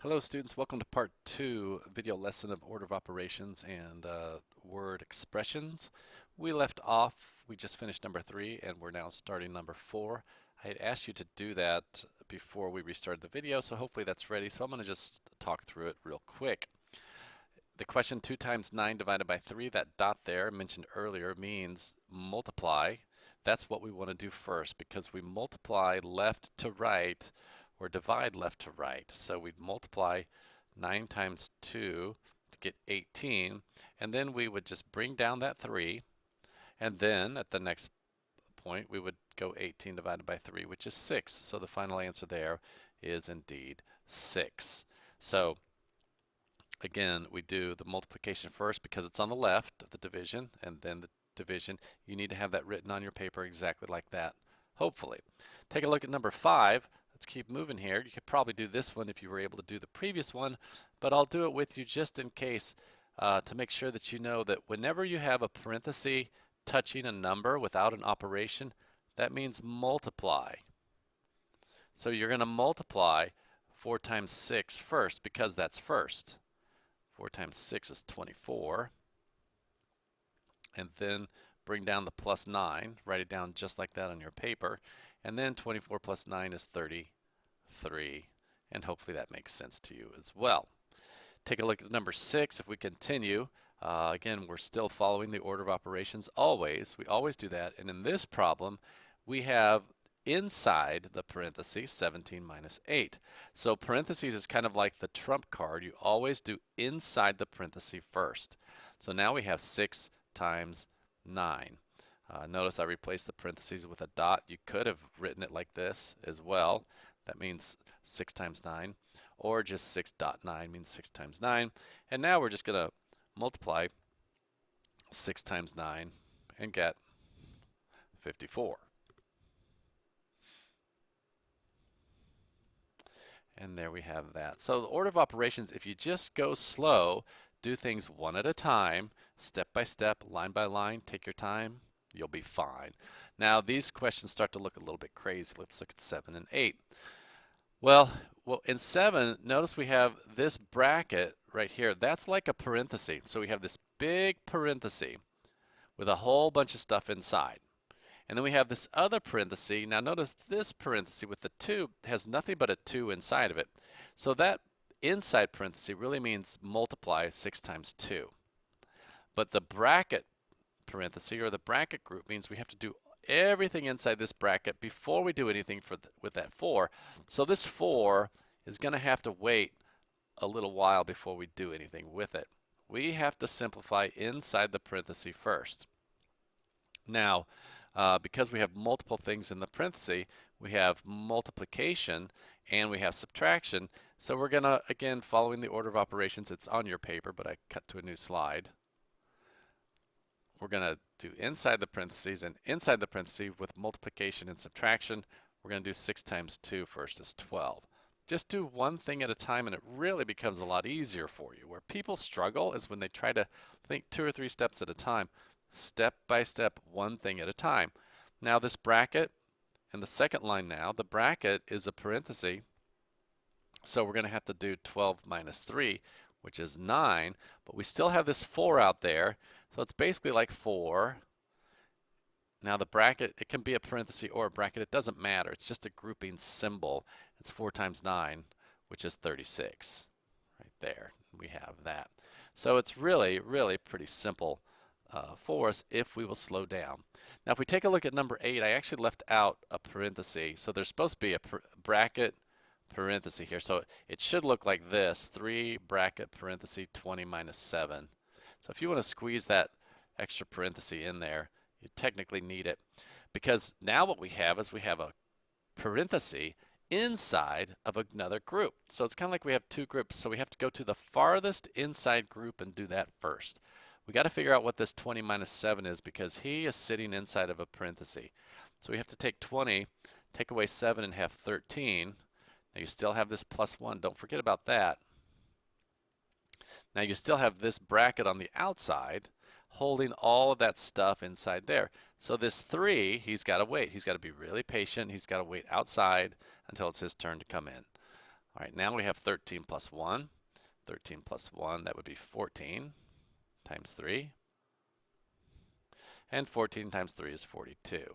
Hello students, welcome to part 2 video lesson of order of operations and word expressions. We left off, we just finished number 3 and we're now starting number 4. I had asked you to do that before we restarted the video, so hopefully that's ready. So I'm going to just talk through it real quick. The question 2 times 9 divided by 3, that dot there mentioned earlier means multiply. That's what we want to do first because we multiply left to right or divide left to right. So we'd multiply 9 times 2 to get 18, and then we would just bring down that 3, and then at the next point we would go 18 divided by 3, which is 6. So the final answer there is indeed 6. So again, we do the multiplication first because it's on the left of the division, and then the division. You need to have that written on your paper exactly like that, hopefully. Take a look at number 5. Let's keep moving here. You could probably do this one if you were able to do the previous one, but I'll do it with you just in case to make sure that you know that whenever you have a parenthesis touching a number without an operation, that means multiply. So you're going to multiply 4 times 6 first because that's first. 4 times 6 is 24. And then bring down the plus 9. Write it down just like that on your paper. And then 24 plus 9 is 33. And hopefully that makes sense to you as well. Take a look at number 6. If we continue, again, we're still following the order of operations always. We always do that. And in this problem, we have inside the parentheses 17 minus 8. So parentheses is kind of like the trump card. You always do inside the parenthesis first. So now we have 6 times 9. Notice I replaced the parentheses with a dot. You could have written it like this as well. That means 6 times 9. Or just 6 dot 9 means 6 times 9. And now we're just going to multiply 6 times 9 and get 54. And there we have that. So the order of operations, if you just go slow, do things one at a time, step by step, line by line, take your time, you'll be fine. Now these questions start to look a little bit crazy. Let's look at 7 and 8. Well, in 7, notice we have this bracket right here. That's like a parenthesis. So we have this big parenthesis with a whole bunch of stuff inside. And then we have this other parenthesis. Now notice this parenthesis with the 2 has nothing but a 2 inside of it. So that inside parenthesis really means multiply 6 times 2. But the bracket parenthesis or the bracket group means we have to do everything inside this bracket before we do anything with that 4. So this 4 is going to have to wait a little while before we do anything with it. We have to simplify inside the parenthesis first. Now, because we have multiple things in the parenthesis, we have multiplication and we have subtraction. So we're going to, again, following the order of operations, it's on your paper, but I cut to a new slide. We're going to do inside the parentheses, and inside the parentheses with multiplication and subtraction, we're going to do 6 times 2 first is 12. Just do one thing at a time and it really becomes a lot easier for you. Where people struggle is when they try to think 2 or 3 steps at a time. Step by step, one thing at a time. Now this bracket, and the second line now, the bracket is a parenthesis. So we're going to have to do 12 minus 3, which is 9. But we still have this 4 out there. So it's basically like 4. Now the bracket, it can be a parenthesis or a bracket. It doesn't matter. It's just a grouping symbol. It's 4 times 9, which is 36. Right there, we have that. So it's really, really pretty simple for us if we will slow down. Now if we take a look at number 8, I actually left out a parenthesis. So there's supposed to be a bracket parenthesis here. So it should look like this, 3 bracket parenthesis 20 minus 7. So if you want to squeeze that extra parenthesis in there, you technically need it. Because now what we have is we have a parenthesis inside of another group. So it's kind of like we have 2 groups. So we have to go to the farthest inside group and do that first. We got to figure out what this 20 minus 7 is because he is sitting inside of a parenthesis. So we have to take 20, take away 7 and have 13. Now you still have this plus 1. Don't forget about that. Now you still have this bracket on the outside holding all of that stuff inside there. So this 3, he's got to wait. He's got to be really patient. He's got to wait outside until it's his turn to come in. All right, now we have 13 plus 1. 13 plus 1, that would be 14 times 3. And 14 times 3 is 42. All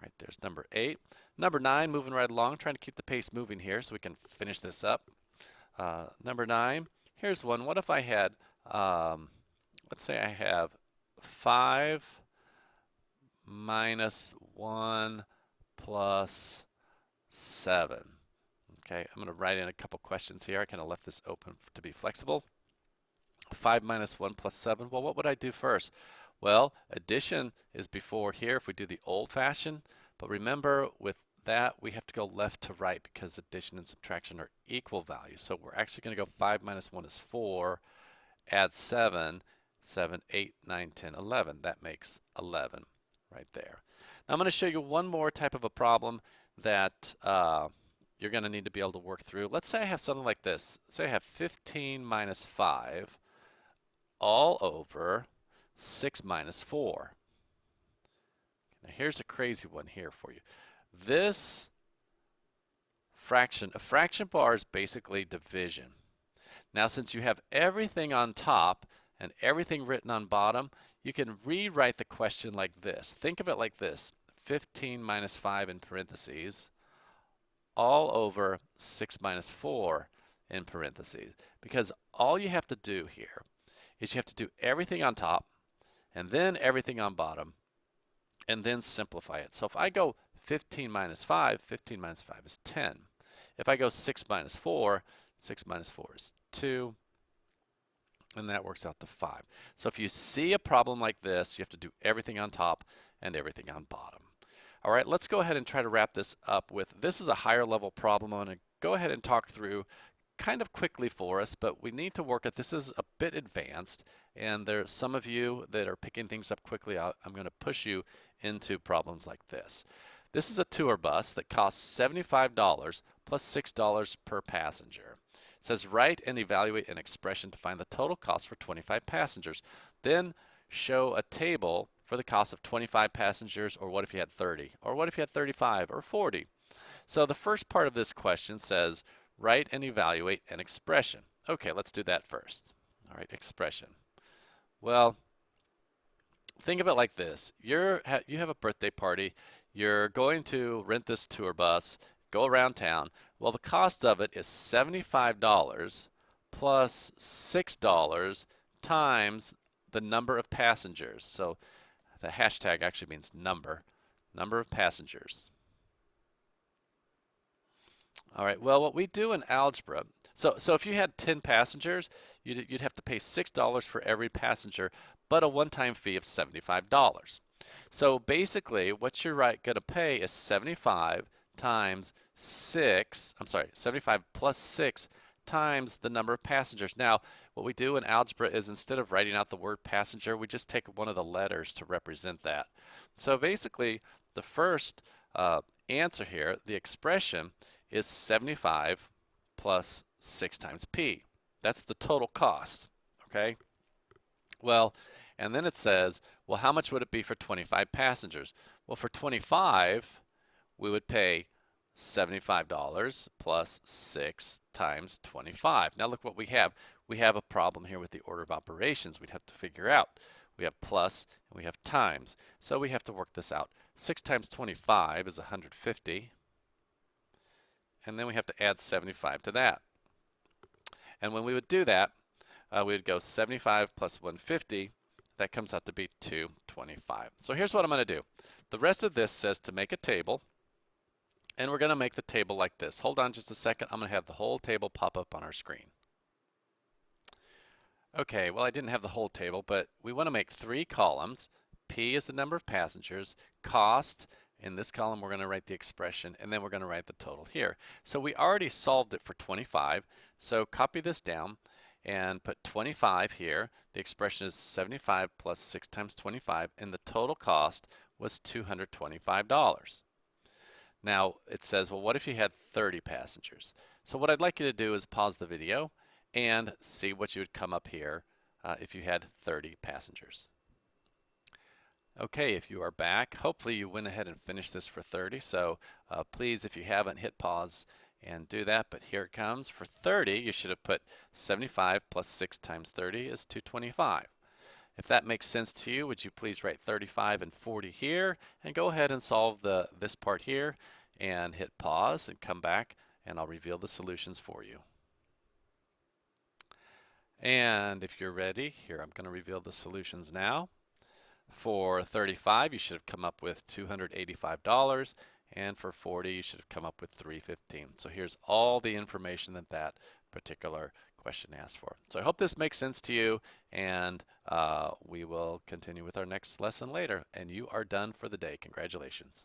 right, there's number 8. Number 9, moving right along, trying to keep the pace moving here so we can finish this up. Number 9, here's one. What if I had, let's say I have 5 minus 1 plus 7. Okay, I'm going to write in a couple questions here. I kind of left this open to be flexible. 5 minus 1 plus 7. Well, what would I do first? Well, addition is before here if we do the old-fashioned. But remember, with that, we have to go left to right because addition and subtraction are equal values. So we're actually going to go 5 minus 1 is 4. Add 7. 7, 8, 9, 10, 11. That makes 11 right there. Now I'm going to show you one more type of a problem that you're going to need to be able to work through. Let's say I have something like this. Let's say I have 15 minus 5 all over 6 minus 4. Now here's a crazy one here for you. This fraction, a fraction bar is basically division. Now since you have everything on top and everything written on bottom, you can rewrite the question like this. Think of it like this. 15 minus 5 in parentheses all over 6 minus 4 in parentheses. Because all you have to do here is you have to do everything on top and then everything on bottom and then simplify it. So if I go 15 minus 5, 15 minus 5 is 10. If I go 6 minus 4, 6 minus 4 is 2. And that works out to 5. So if you see a problem like this, you have to do everything on top and everything on bottom. All right, let's go ahead and try to wrap this up with, this is a higher level problem. I'm going to go ahead and talk through kind of quickly for us, but we need to work at, this is a bit advanced, and there's some of you that are picking things up quickly. I'm going to push you into problems like this. This is a tour bus that costs $75 plus $6 per passenger. It says write and evaluate an expression to find the total cost for 25 passengers. Then show a table for the cost of 25 passengers, or what if you had 30, or what if you had 35 or 40. So the first part of this question says write and evaluate an expression. Okay, let's do that first. All right, expression. Well, think of it like this. You have a birthday party. You're going to rent this tour bus, go around town. Well, the cost of it is $75 plus $6 times the number of passengers. So the hashtag actually means number of passengers. All right, well, what we do in algebra, so if you had 10 passengers, you'd have to pay $6 for every passenger, but a one-time fee of $75. So basically, what you're going to pay is 75 times 6, 75 plus 6 times the number of passengers. Now, what we do in algebra is instead of writing out the word passenger, we just take one of the letters to represent that. So basically, the first answer here, the expression, is 75 plus 6 times P. That's the total cost, okay? Well, and then it says, well, how much would it be for 25 passengers? Well, for 25, we would pay $75 plus 6 times 25. Now look what we have. We have a problem here with the order of operations we'd have to figure out. We have plus and we have times. So we have to work this out. 6 times 25 is 150. And then we have to add 75 to that. And when we would do that, we would go 75 plus 150. That comes out to be 225. So here's what I'm going to do. The rest of this says to make a table. And we're going to make the table like this. Hold on just a second. I'm going to have the whole table pop up on our screen. Okay, well, I didn't have the whole table, but we want to make 3 columns. P is the number of passengers. Cost, in this column, we're going to write the expression, and then we're going to write the total here. So we already solved it for 25. So copy this down and put 25 here. The expression is 75 plus 6 times 25, and the total cost was $225. Now it says, well, what if you had 30 passengers? So what I'd like you to do is pause the video and see what you would come up here if you had 30 passengers. Okay, if you are back, hopefully you went ahead and finished this for 30. So please, if you haven't, hit pause and do that, but here it comes. For 30, you should have put 75 plus 6 times 30 is 225. If that makes sense to you, would you please write 35 and 40 here, and go ahead and solve this part here, and hit pause and come back, and I'll reveal the solutions for you. And if you're ready, here I'm going to reveal the solutions now. For 35, you should have come up with $285, and for 40, you should have come up with $315. So here's all the information that that particular question asked for. So I hope this makes sense to you, and we will continue with our next lesson later. And you are done for the day. Congratulations.